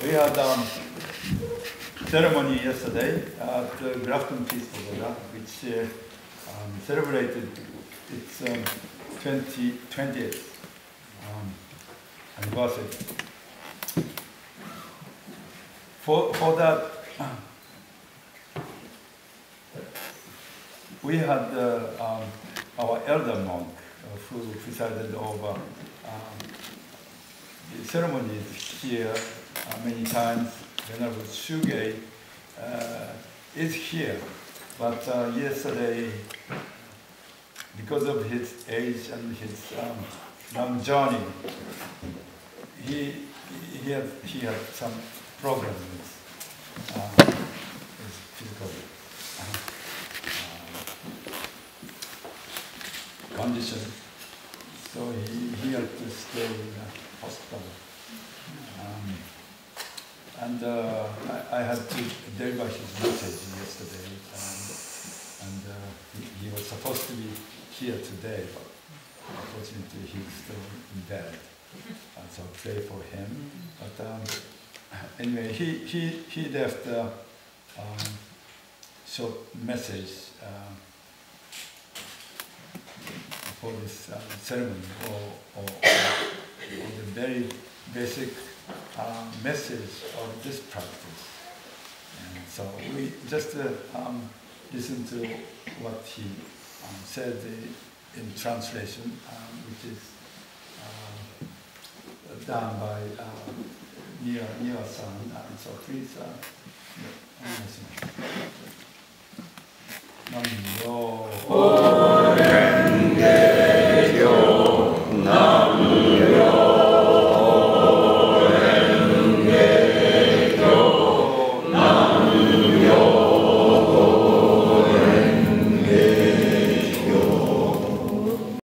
We had ceremony yesterday at the Grafton Peace Pagoda, which celebrated its 20th anniversary. For that, we had our elder monk who presided over the ceremonies here many times. Venerable Shugei is here, but yesterday, because of his age and his long journey, he had some problem with his physical condition, so he had to stay in the hospital. And I had to deliver his message yesterday, and he was supposed to be here today, but unfortunately he's still in bed. So pray for him. But anyway, he left a short message for this ceremony, or the very basic message of this practice. And so we just listen to what he said in translation, which is done by Nia-san. So please listen.